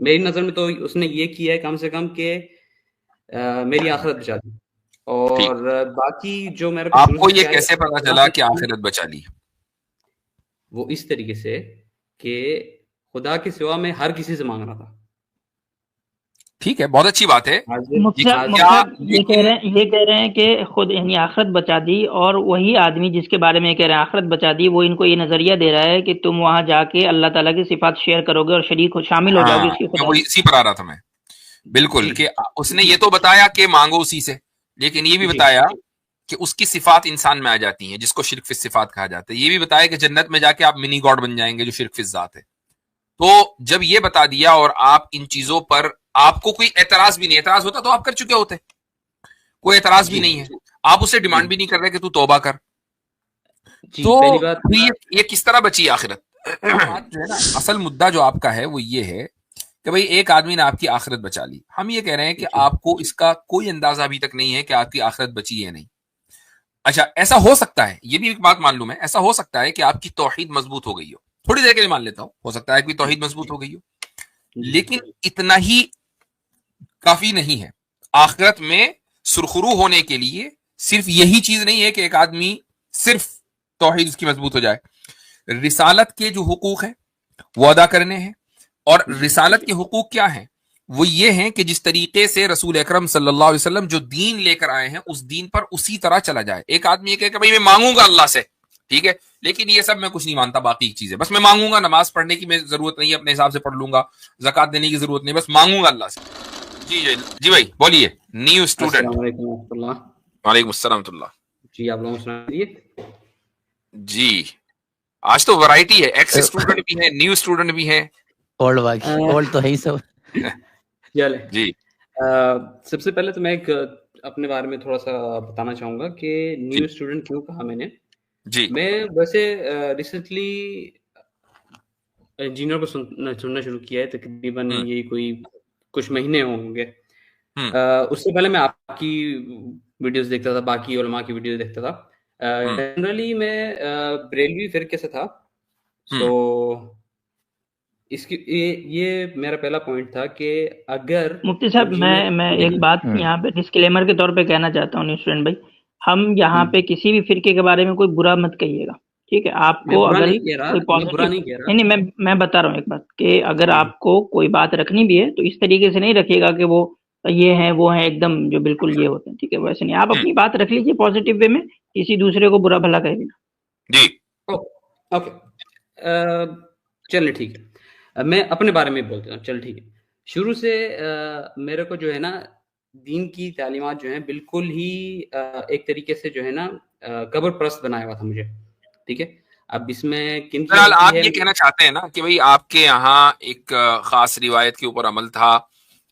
میری نظر میں تو اس نے یہ کیا ہے کم سے کم کہ میری آخرت بچا دی. اور باقی جو میرے کو آپ شروع کو سے یہ کیا ہے کیسے پتا چلا کہ آخرت بچا لی؟ وہ اس طریقے سے کہ خدا کے سوا میں ہر کسی سے مانگ رہا تھا. ٹھیک ہے، بہت اچھی بات ہے. یہ کہہ رہے ہیں کہ خود یعنی آخرت بچا دی، اور وہی آدمی جس کے بارے میں کہہ رہے ہیں آخرت بچا دی، وہ ان کو یہ نظریہ دے رہا ہے کہ تم وہاں جا کے اللہ تعالیٰ کی صفات شیئر کرو گے اور شریک شامل ہو جاؤ گے اس کی خدا. وہ اسی پر آ رہا تھا میں، بالکل، کہ اس نے یہ تو بتایا کہ مانگو اسی سے، لیکن یہ بھی بتایا کہ اس کی صفات انسان میں آ جاتی ہیں جس کو شرک فی الصفات کہا جاتا ہے. یہ بھی بتایا کہ جنت میں جا کے آپ منی گاڈ بن جائیں گے جو شرک فی الذات ہے. تو جب یہ بتا دیا اور آپ ان چیزوں پر آپ کو کوئی اعتراض بھی نہیں، اعتراض ہوتا تو آپ کر چکے ہوتے، کوئی اعتراض بھی نہیں ہے، آپ اسے ڈیمانڈ بھی نہیں کر رہے کہ تو توبہ کر. تو یہ کس طرح بچی آخرت؟ اصل مدعا جو آپ کا ہے وہ یہ ہے کہ بھئی ایک آدمی نے آپ کی آخرت بچا لی. ہم یہ کہہ رہے ہیں کہ آپ کو اس کا کوئی اندازہ ابھی تک نہیں ہے کہ آپ کی آخرت بچی ہے نہیں. اچھا، ایسا ہو سکتا ہے، یہ بھی ایک بات معلوم ہے، ایسا ہو سکتا ہے کہ آپ کی توحید مضبوط ہو گئی ہو، تھوڑی دیر کے لیے مان لیتا ہو سکتا ہے کہ توحید مضبوط ہو گئی ہو، لیکن اتنا ہی کافی نہیں ہے. آخرت میں سرخرو ہونے کے لیے صرف یہی چیز نہیں ہے کہ ایک آدمی صرف توحید اس کی مضبوط ہو جائے. رسالت کے جو حقوق ہیں وہ ادا کرنے ہیں، اور رسالت کے حقوق کیا ہیں؟ وہ یہ ہیں کہ جس طریقے سے رسول اکرم صلی اللہ علیہ وسلم جو دین لے کر آئے ہیں اس دین پر اسی طرح چلا جائے. ایک آدمی یہ کہے کہ بھائی میں مانگوں گا اللہ سے، ٹھیک ہے، لیکن یہ سب میں کچھ نہیں مانتا، باقی چیزیں بس میں مانگوں گا، نماز پڑھنے کی میں ضرورت نہیں ہے، اپنے حساب سے پڑھ لوں گا، زکوٰۃ دینے کی ضرورت نہیں، بس مانگوں گا اللہ سے. جی بھائی بولیے. New student. السلام علیکم و رحمۃ اللہ. وعلیکم السلام ورحمۃ اللہ. جی آپ لوگوں سے جی آج تو ورائٹی ہے، ایکس اسٹوڈنٹ بھی ہیں، نیو اسٹوڈنٹ بھی ہیں، اولڈ تو ہے ہی سب. جی سب سے پہلے تو میں ایک اپنے بارے میں تھوڑا سا بتانا چاہوں گا کہ نیو اسٹوڈنٹ کیوں کہا میں نے. جی میں ویسے ریسنٹلی انجینئر کو سننا شروع کیا ہے، تقریباً یہ کوئی کچھ مہینے ہوں گے. اس سے پہلے میں آپ کی ویڈیوز دیکھتا تھا، باقی علماء کی ویڈیوز دیکھتا تھا. جنرلی میں بریلوی فرقے سے تھا. سو اس کی یہ میرا پہلا پوائنٹ تھا کہ اگر مفتی صاحب میں ایک بات یہاں پہ ڈسکلیمر کے طور پہ کہنا چاہتا ہوں اسٹوڈنٹ بھائی، ہم یہاں پہ کسی بھی فرقے کے بارے میں کوئی برا مت کہیے گا، ٹھیک ہے؟ آپ کو اگر کوئی پازیٹیو نہیں میں بتا رہا ہوں ایک بات کہ اگر آپ کو کوئی بات رکھنی بھی ہے تو اس طریقے سے نہیں رکھیے گا کہ وہ یہ ہیں وہ ہیں ایک دم جو بالکل یہ ہوتے ہیں، ٹھیک ہے؟ ویسے نہیں، آپ اپنی بات رکھ لیجیے پازیٹیو وے میں، کسی دوسرے کو برا بھلا کہے گا. جی اوکے چلیں ٹھیک ہے، میں اپنے بارے میں بولتا ہوں. چل ٹھیک ہے. شروع سے میرے کو جو ہے نا دین کی تعلیمات جو ہیں بالکل ہی ایک طریقے سے جو ہے نا قبر پرست بنایا ہوا تھا مجھے، ٹھیک ہے؟ اب اس میں کن کی آپ یہ کہنا چاہتے ہیں نا کہ بھئی آپ کے یہاں ایک خاص روایت کے اوپر عمل تھا،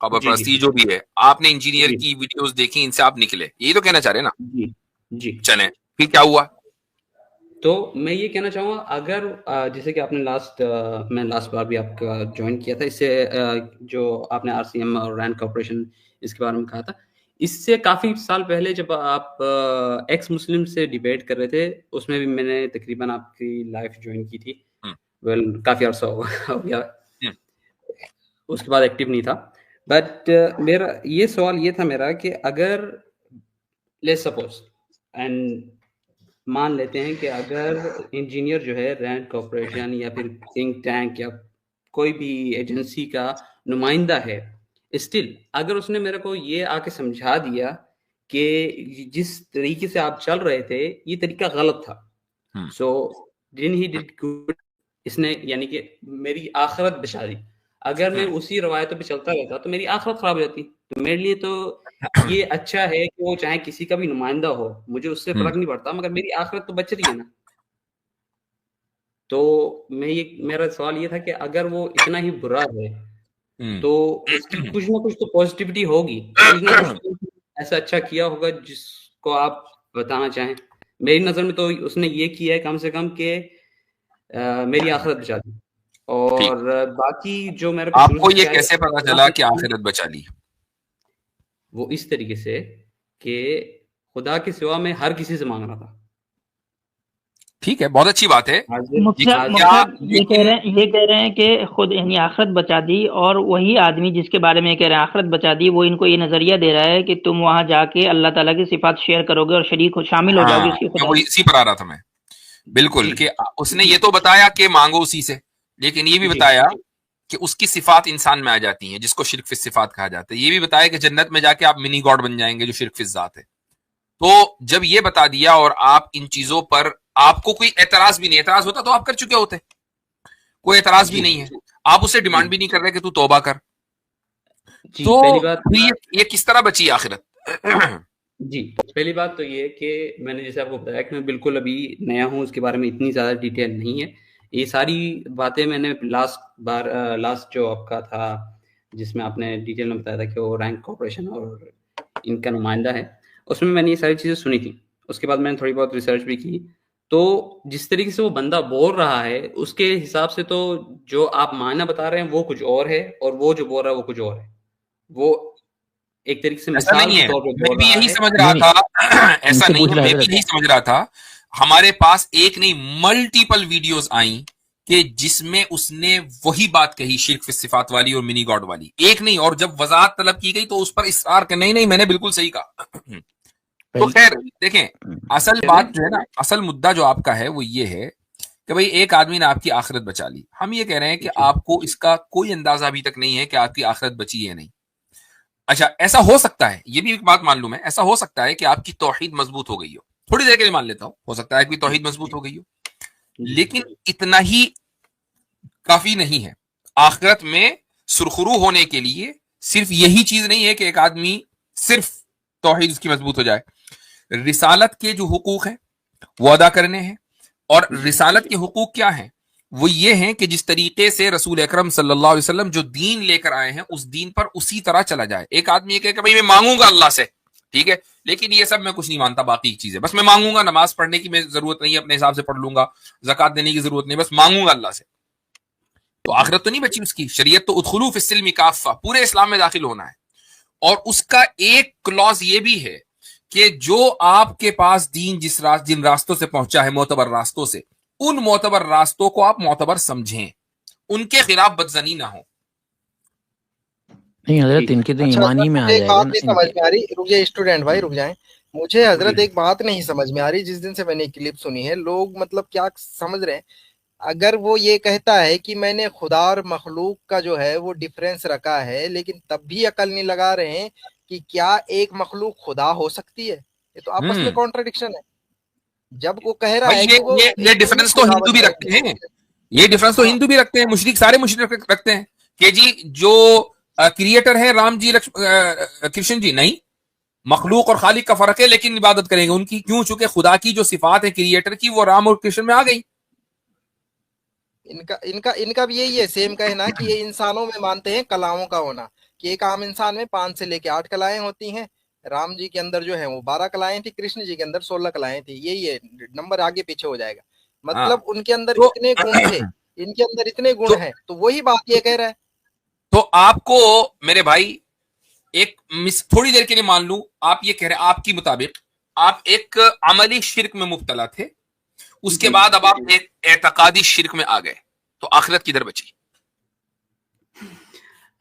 قبر پرستی جو بھی ہے، آپ نے انجینئر کی ویڈیوز دیکھی، ان سے آپ نکلے، یہی تو کہنا چاہ رہے ہیں نا؟ جی چلیں پھر کیا ہوا؟ تو میں یہ کہنا چاہوں گا، اگر جیسے کہ آپ نے میں لاسٹ بار بھی آپ کا جوائن کیا تھا، اس سے جو آپ نے آر سی ایم اور رینڈ کارپوریشن اس کے بارے میں کہا تھا، اس سے کافی سال پہلے جب آپ ایکس مسلم سے ڈیبیٹ کر رہے تھے، اس میں بھی میں نے تقریباً آپ کی لائف جوائن کی تھی. کافی عرصہ ہو گیا، اس کے بعد ایکٹیو نہیں تھا. بٹ میرا یہ سوال یہ تھا میرا کہ اگر لیٹس سپوز اینڈ مان لیتے ہیں کہ اگر انجینئر جو ہے رینڈ کارپوریشن یا پھر تھنک ٹینک یا کوئی بھی ایجنسی کا نمائندہ ہے، اسٹل اگر اس نے میرے کو یہ آ کے سمجھا دیا کہ جس طریقے سے آپ چل رہے تھے یہ طریقہ غلط تھا، سو ڈن ہی ڈڈ گڈ، اس نے یعنی کہ میری آخرت بچا دی. اگر میں اسی روایتوں پہ چلتا رہتا تو میری آخرت خراب ہو جاتی. تو میرے لیے تو یہ اچھا ہے کہ وہ چاہے کسی کا بھی نمائندہ ہو، مجھے اس سے فرق نہیں پڑتا، مگر میری آخرت تو بچ رہی ہے نا. تو میرا سوال یہ تھا کہ اگر وہ اتنا ہی برا ہے تو اس کی کچھ نہ کچھ تو پازیٹیوٹی ہوگی، کچھ نہ کچھ ایسا اچھا کیا ہوگا جس کو آپ بتانا چاہیں. میری نظر میں تو اس نے یہ کیا ہے کم سے کم کہ میری آخرت بچا دی. اور باقی جو میرے آپ کو یہ کیسے پتا چلا کہ آخرت بچا لی؟ وہ اس طریقے سے کہ خدا کے سوا میں ہر کسی سے مانگ رہا تھا. ٹھیک ہے, بہت اچھی بات ہے. یہ کہہ رہے ہیں کہ خود یعنی آخرت بچا دی, اور وہی آدمی جس کے بارے میں کہہ رہے ہیں آخرت بچا دی, وہ ان کو یہ نظریہ دے رہا ہے کہ تم وہاں جا کے اللہ تعالیٰ کی صفات شیئر کرو گے اور شریک شامل ہو جاؤ گے اس کی خدا. اسی پر آ رہا تھا میں, بالکل, کہ اس نے یہ تو بتایا کہ مانگو اسی سے, لیکن یہ بھی بتایا کہ اس کی صفات انسان میں آ جاتی ہیں, جس کو شرک فی الصفات کہا جاتا ہے. یہ بھی بتایا کہ جنت میں جا کے آپ منی گاڈ بن جائیں گے جو شرک فی الذات ہے. تو جب یہ بتا دیا اور آپ ان چیزوں پر آپ کو کوئی اعتراض بھی نہیں, اعتراض ہوتا تو آپ کر چکے ہوتے, کوئی اعتراض بھی نہیں ہے, آپ اسے ڈیمانڈ بھی نہیں کر رہے کہ تو توبہ کر. تو یہ کس طرح بچی آخرت؟ جی, پہلی بات تو یہ کہ میں نے جیسے آپ کو بتایا کہ میں بالکل ابھی نیا ہوں, اس کے بارے میں اتنی زیادہ ڈیٹیل نہیں ہے. یہ ساری باتیں میں نے لاسٹ جو آپ کا تھا جس میں آپ نے ڈیٹیل میں بتایا تھا کہ وہ رینک کارپوریشن اور ان کا نمائندہ ہے, اس میں نے یہ ساری چیزیں سنی تھی. اس کے بعد میں نے تھوڑی بہت ریسرچ بھی کی. تو جس طریقے سے وہ بندہ بول رہا ہے اس کے حساب سے تو جو آپ معنی بتا رہے ہیں وہ کچھ اور ہے, اور وہ جو بول رہا ہے وہ کچھ اور ہے. وہ ایک طریقے سے مثال کے طور پہ میں بھی یہی سمجھ رہا تھا, ایسا نہیں ہے, میں بھی یہی سمجھ رہا تھا. ہمارے پاس ایک نہیں ملٹیپل ویڈیوز آئیں کہ جس میں اس نے وہی بات کہی شرک فی الصفات والی اور منی گاڈ والی, ایک نہیں. اور جب وضاحت طلب کی گئی تو اس پر اصرار کہ نہیں میں نے بالکل صحیح کہا. تو خیر دیکھیں, اصل بات جو ہے نا, اصل مدعا جو آپ کا ہے وہ یہ ہے کہ بھئی ایک آدمی نے آپ کی آخرت بچا لی. ہم یہ کہہ رہے ہیں کہ آپ کو اس کا کوئی اندازہ ابھی تک نہیں ہے کہ آپ کی آخرت بچی ہے نہیں. اچھا, ایسا ہو سکتا ہے, یہ بھی ایک بات معلوم ہے, ایسا ہو سکتا ہے کہ آپ کی توحید مضبوط ہو گئی ہو, تھوڑی دیر کے لیے مان لیتا ہو سکتا ہے کہ توحید مضبوط ہو گئی ہو, لیکن اتنا ہی کافی نہیں ہے. آخرت میں سرخرو ہونے کے لیے صرف یہی چیز نہیں ہے کہ ایک آدمی صرف توحید اس کی مضبوط ہو جائے. رسالت کے جو حقوق ہیں وہ ادا کرنے ہیں, اور رسالت کے حقوق کیا ہیں؟ وہ یہ ہیں کہ جس طریقے سے رسول اکرم صلی اللہ علیہ وسلم جو دین لے کر آئے ہیں اس دین پر اسی طرح چلا جائے. ایک آدمی یہ کہے کہ بھئی میں مانگوں گا اللہ سے, ٹھیک ہے, لیکن یہ سب میں کچھ نہیں مانتا, باقی چیزیں بس میں مانگوں گا, نماز پڑھنے کی میں ضرورت نہیں ہے, اپنے حساب سے پڑھ لوں گا, زکات دینے کی ضرورت نہیں, بس مانگوں گا اللہ سے, تو آخرت تو نہیں بچی اس کی. شریعت تو ادخلوا فی السلم کافہ, پورے اسلام میں داخل ہونا ہے. اور اس کا ایک کلوز یہ بھی ہے کہ جو آپ کے پاس دین جن راستوں سے پہنچا ہے, معتبر راستوں سے, ان معتبر راستوں کو آپ معتبر سمجھیں, ان کے خلاف بدزنی نہ ہو. نہیں حضرت, ان کے تو ایمان ہی میں آ جائے گا. بات نہیں سمجھ میں آ رہی, رک جائے اسٹوڈنٹ بھائی, رک جائیں. مجھے حضرت ایک بات نہیں سمجھ میں آ رہی, جس دن سے میں نے کلپ سنی ہے, لوگ مطلب کیا سمجھ رہے ہیں. اگر وہ یہ کہتا ہے کہ میں نے خدا اور مخلوق کا جو ہے وہ ڈفرینس رکھا ہے, لیکن تب بھی عقل نہیں لگا رہے ہیں کہ کیا ایک مخلوق خدا ہو سکتی ہے, یہ تو آپس میں کانٹرڈکشن ہے. جب وہ کہہ رہا ہے یہ ڈفرنس تو ہندو بھی رکھتے ہیں, یہ ڈفرنس تو ہندو بھی رکھتے ہیں, مشرک سارے مشرک رکھتے ہیں کہ جی جو کریٹر ہے رام جی کرشن جی, نہیں, مخلوق اور خالق کا فرق ہے, لیکن عبادت کریں گے ان کی, کیوں؟ چونکہ خدا کی جو صفات ہے کریٹر کی وہ رام اور کرشن میں آ گئی. ان کا بھی یہی ہے سیم کہنا کہ یہ انسانوں میں مانتے ہیں کلاؤں کا ہونا, کہ ایک عام انسان میں 5 سے لے کے 8 کلائیں ہوتی ہیں. رام جی کے اندر جو ہے وہ 12 کلائیں تھی, کرشن جی کے اندر 16 کلائیں تھی. یہی ہے, نمبر آگے پیچھے ہو جائے گا. مطلب ان کے اندر اتنے گن تھے, ان کے اندر اتنے گن ہیں, تو وہی بات یہ کہہ رہا ہے. تو آپ کو میرے بھائی ایک تھوڑی دیر کے لیے مان لوں, آپ یہ کہہ رہے ہیں آپ کی مطابق آپ ایک عملی شرک میں مبتلا تھے, اس کے بعد اب آپ ایک اعتقادی شرک میں آ گئے, تو آخرت کدھر بچی؟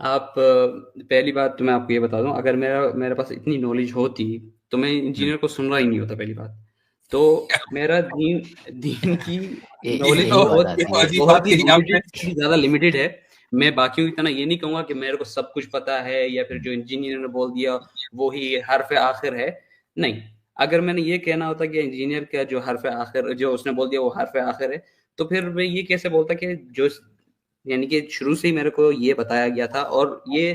آپ پہلی بات تو میں آپ کو یہ بتا دوں, اگر میرے پاس اتنی نالج ہوتی تو میں انجینئر کو سن رہا ہی نہیں ہوتا. پہلی بات تو میرا دین کی نالج بہت ہی زیادہ لمیٹڈ ہے. میں باقیوں کی طرح یہ نہیں کہوں گا کہ میرے کو سب کچھ پتا ہے, یا پھر جو انجینئر نے بول دیا وہی حرف آخر ہے. نہیں, اگر میں نے یہ کہنا ہوتا کہ انجینئر کا جو حرف آخر جو اس نے بول دیا وہ حرف آخر ہے, تو پھر میں یہ کیسے بولتا کہ جو یعنی کہ شروع سے ہی میرے کو یہ بتایا گیا تھا, اور یہ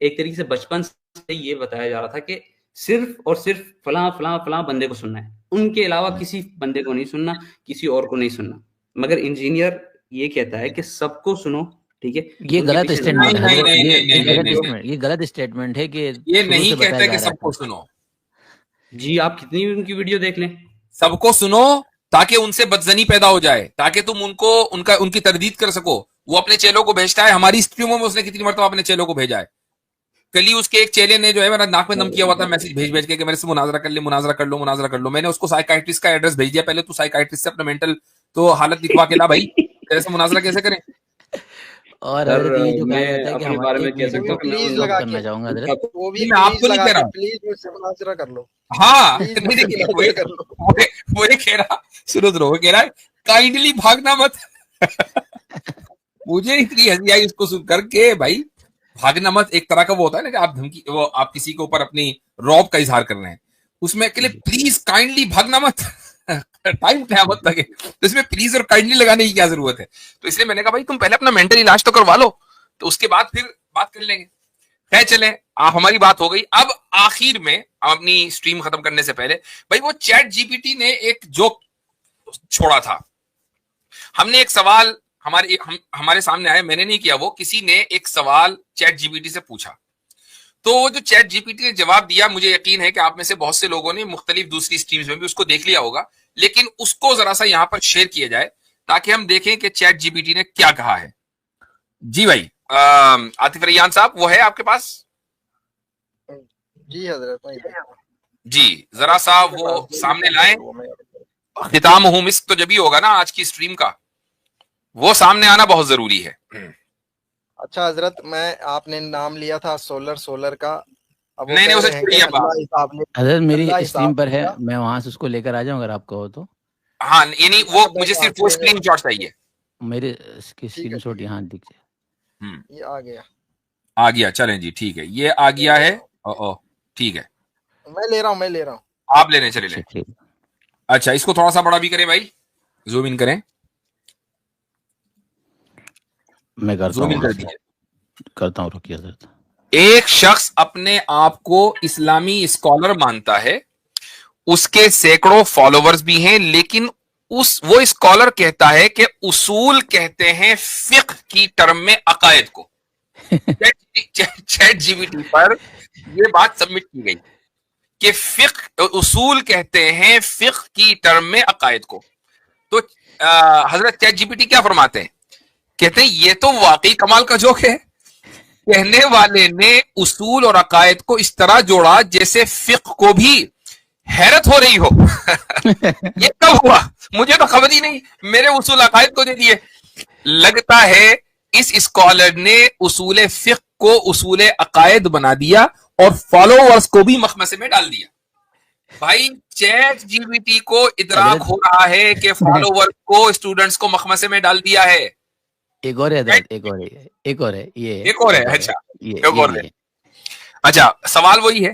ایک طریقے سے بچپن سے یہ بتایا جا رہا تھا کہ صرف اور صرف فلاں فلاں فلاں بندے کو سننا ہے, ان کے علاوہ کسی بندے کو نہیں سننا, کسی اور کو نہیں سننا. مگر انجینئر یہ کہتا ہے کہ سب کو سنو, ٹھیک ہے. یہ غلط اسٹیٹمنٹ ہے, یہ غلط اسٹیٹمنٹ ہے کہ یہ نہیں کہتا کہ سب کو سنو. جی آپ کتنی بھی ان کی ویڈیو دیکھ لیں, سب کو سنو تاکہ ان سے بدزنی پیدا ہو جائے, تاکہ تم ان کی تردید کر سکو. وہ اپنے چیلوں کو بھیجتا ہے, ہماری اسٹریموں میں اس نے کتنی مرتبہ اپنے چیلوں کو بھیجا ہے. کل ہی اس کے ایک چیلے نے جو ہے میرا ناک میں دم کیا ہوا تھا میسج بھیج کے کہ میرے سے مناظرہ کر لے، مناظرہ کر لو. میں نے اس کو سائیکائٹرسٹ کا ایڈریس بھیج دیا. پہلے تو سائیکائٹرسٹ سے اپنا مینٹل تو حالت دکھوا کے لا بھائی، تیرے سے مناظرہ کیسے کریں. اور حضرت یہ جو کہا جاتا ہے کہ اپنے بارے میں کہہ سکتا ہوں پلیز کہ لگا کرنا چاہوں گا حضرت، وہ بھی میں آپ کو نہیں کہہ رہا ہوں. پلیز مجھ سے مناظرہ کر لو. ہاں Please نہیں دیکھیے مناظرہ کر لو. وہ یہ کہہ رہا، سنو وہ کہہ رہا ہے کائنڈلی بھاگنا مت. مجھے اتنی ہنسی آئی اس کو سن کر کے بھائی بھاگنا مت ایک طرح کا وہ ہوتا ہے نا کہ آپ دھمکی، وہ آپ کسی کے اوپر اپنی رعب کا اظہار کر رہے ہیں، اس میں اکیلے پلیز کائنڈلی بھاگنا مت. ٹائم قیامت تک ہے تو اس میں پلیز اور کائنڈلی لگانے کی کیا ضرورت ہے. تو اس لیے میں نے کہا بھائی تم پہلے اپنا مینٹل علاج تو کروا لو، تو اس کے بعد پھر بات کر لیں گے. خیر چلیں، ہماری بات ہو گئی. اب آخر میں ہم اپنی سٹریم ختم کرنے سے پہلے بھائی وہ چیٹ جی پی ٹی نے ایک جوک چھوڑا تھا. ہم نے ایک سوال ہمارے سامنے آیا، میں نے نہیں کیا، وہ کسی نے ایک سوال چیٹ جی پی ٹی سے پوچھا. تو جو چیٹ جی پی ٹی نے جواب دیا، مجھے یقین ہے کہ آپ میں سے بہت سے لوگوں نے مختلف دوسری سٹریمز میں بھی اس کو دیکھ لیا ہوگا، لیکن اس کو ذرا سا یہاں پر شیئر کیا جائے تاکہ ہم دیکھیں کہ چیٹ جی پی ٹی نے کیا کہا ہے. جی بھائی عاطف ریان صاحب وہ ہے آپ کے پاس؟ جی حضرت جی ذرا سا وہ سامنے لائیں. ختام مسک تو جب ہی ہوگا نا آج کی سٹریم کا، وہ سامنے آنا بہت ضروری ہے. اچھا حضرت، میں آپ نے نام لیا تھا سولر کا، نہیں اسے چھوڑیے حضرت میری اسٹریم پر ہے، میں وہاں سے اس کو لے کر آ جاؤں اگر آپ کہو تو. ہاں یعنی وہ مجھے صرف وہ اسکرین شاٹ چاہیے. میرے اسکرین شاٹ یہاں دکھ جائے. یہ آ گیا چلیں جی ٹھیک ہے، یہ آ گیا ہے. ٹھیک ہے میں لے رہا ہوں آپ لینے چلے لیں. اچھا اس کو تھوڑا سا بڑا بھی کریں بھائی، زوم ان کریں. میں کرتا ہوں رکیے حضرت. ایک شخص اپنے آپ کو اسلامی اسکالر مانتا ہے، اس کے سینکڑوں فالوورز بھی ہیں، لیکن وہ اسکالر کہتا ہے کہ اصول کہتے ہیں فقہ کی ٹرم میں عقائد کو. چیٹ جی پی ٹی پر یہ بات سبمٹ کی گئی کہ فقہ اصول کہتے ہیں فقہ کی ٹرم میں عقائد کو. تو حضرت چیٹ جی پی ٹی کیا فرماتے ہیں؟ کہتے ہیں یہ تو واقعی کمال کا جوک ہے. کہنے والے نے اصول اور عقائد کو اس طرح جوڑا جیسے فقہ کو بھی حیرت ہو رہی ہو. یہ کب ہوا؟ مجھے تو خبر ہی نہیں، میرے اصول عقائد کو دے دیے. لگتا ہے اس اسکالر نے اصول فقہ کو اصول عقائد بنا دیا اور فالوورز کو بھی مخمسے میں ڈال دیا. بھائی چیٹ جی پی ٹی کو ادراک ہو رہا ہے کہ فالوور کو اسٹوڈنٹس کو مخمسے میں ڈال دیا ہے. ایک اور ہے اچھا سوال وہی ہے،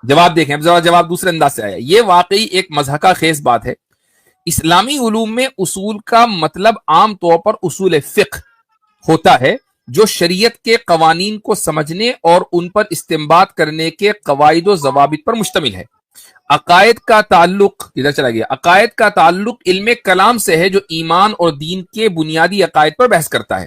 جواب دیکھیں. اب جواب دوسرے انداز سے آیا. یہ واقعی ایک مضحکہ خیز بات ہے. اسلامی علوم میں اصول کا مطلب عام طور پر اصول فقہ ہوتا ہے جو شریعت کے قوانین کو سمجھنے اور ان پر استنباط کرنے کے قواعد و ضوابط پر مشتمل ہے. عقائد کا تعلق ادھر چلا گیا. عقائد کا تعلق علم کلام سے ہے جو ایمان اور دین کے بنیادی عقائد پر بحث کرتا ہے.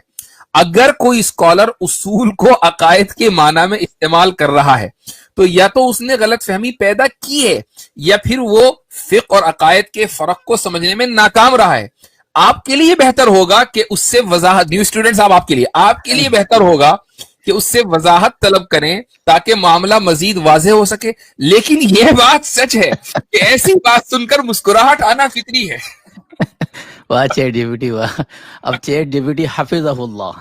اگر کوئی اسکالر اصول کو عقائد کے معنی میں استعمال کر رہا ہے تو یا تو اس نے غلط فہمی پیدا کی ہے یا پھر وہ فقہ اور عقائد کے فرق کو سمجھنے میں ناکام رہا ہے. آپ کے لیے بہتر ہوگا کہ اس سے وضاحت، نیو اسٹوڈنٹس آپ کے لیے بہتر ہوگا کہ اس سے وضاحت طلب کریں تاکہ معاملہ مزید واضح ہو سکے. لیکن یہ بات سچ ہے کہ ایسی بات سن کر مسکراہٹ آنا فطری ہے. واہ چیٹ جی پی ٹی واہ. اب چیٹ جی پی ٹی حفظہ اللہ.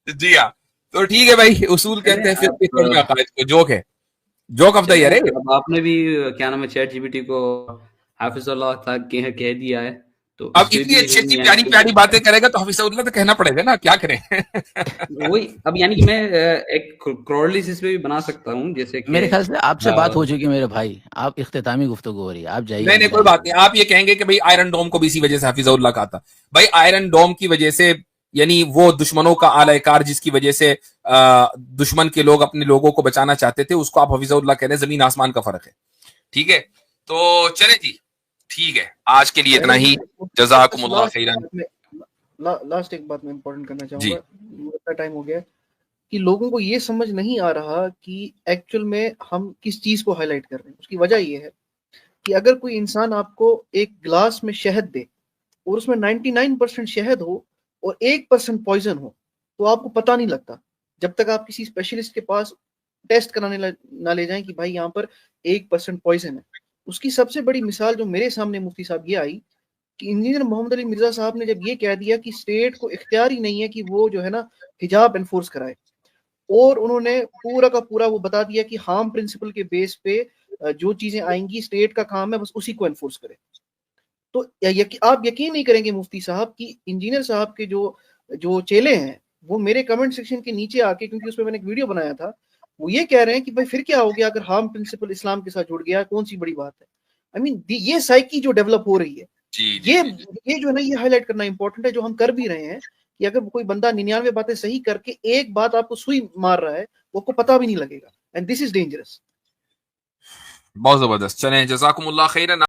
جی ہاں تو ٹھیک ہے بھائی، اصول کہتے ہیں فقہ میں عقائد کو. جوک ہے، جوک آف دا ایئر ہے. اب آپ نے بھی کیا نام ہے چیٹ جی پی ٹی کو حافظ اللہ تک کہہ دیا ہے، تو اب اتنی اچھی اچھی پیاری پیاری باتیں کرے گا تو حفیظ اللہ تو کہنا پڑے گا نا، کیا کریں. وہی اب یعنی کہ میں ایک کرولس پہ بھی بنا سکتا ہوں، جیسے میرے خیال سے آپ سے بات ہو چکی میرے بھائی، آپ اختتامی گفتگو ہو رہی ہے، آپ جائیے. نہیں کوئی بات نہیں. آپ یہ کہیں گے کہ بھائی آئرن ڈوم کو بھی اسی وجہ سے حفیظ اللہ کہا تھا. بھائی آئرن ڈوم کی وجہ سے یعنی وہ دشمنوں کا اعلی کار جس کی وجہ سے دشمن کے لوگ اپنے لوگوں کو بچانا چاہتے تھے، اس کو آپ حفیظ اللہ کہہ رہے ہیں. زمین آسمان کا فرق ہے. ٹھیک ہے تو چلیں جی ٹھیک ہے، آج کے لیے اتنا ہی. جزاکم اللہ خیرن. لاسٹ ایک بات میں امپورٹنٹ کرنا چاہوں گا. اتنا ٹائم ہو گیا کہ لوگوں کو یہ سمجھ نہیں آ رہا کہ ایکچوئل میں ہم کس چیز کو ہائی لائٹ کر رہے ہیں. اس کی وجہ یہ ہے کہ اگر کوئی انسان آپ کو ایک گلاس میں شہد دے اور اس میں 99% شہد ہو اور 1% پوائزن ہو تو آپ کو پتہ نہیں لگتا. جب تک آپ کسی اسپیشلسٹ کے پاس ٹیسٹ کرانے نہ لے جائیں کہ بھائی یہاں پر 1% پوائزن ہے. اس کی سب سے بڑی مثال جو میرے سامنے مفتی صاحب یہ آئی کہ انجینئر محمد علی مرزا صاحب نے جب یہ کہہ دیا کہ اسٹیٹ کو اختیار ہی نہیں ہے کہ وہ جو ہے نا حجاب انفورس کرائے, اور انہوں نے پورا کا پورا وہ بتا دیا کہ ہارم پرنسپل کے بیس پہ جو چیزیں آئیں گی اسٹیٹ کا کام ہے بس اسی کو انفورس کرے. تو آپ یقین نہیں کریں گے مفتی صاحب کہ انجینئر صاحب کے جو چیلے ہیں وہ میرے کمنٹ سیکشن کے نیچے آ کے, کیونکہ اس پہ میں نے ایک ویڈیو بنایا تھا, وہ یہ کہہ رہے ہیں کہ بھائی پھر کیا ہو گیا اگر ہارم پرنسپل اسلام کے ساتھ جڑ گیا, کون سی بڑی بات ہے. آئی مین یہ سائیکی جو ڈیولپ ہو رہی ہے, یہ جو ہے نا یہ ہائی لائٹ کرنا امپورٹنٹ ہے, جو ہم کر بھی رہے ہیں کہ اگر کوئی بندہ 99 باتیں صحیح کر کے ایک بات آپ کو سوئی مار رہا ہے وہ کو پتہ بھی نہیں لگے گا, اینڈ دس از ڈینجرس. بہت زبردست. چلیں جزاکم اللہ خیرا.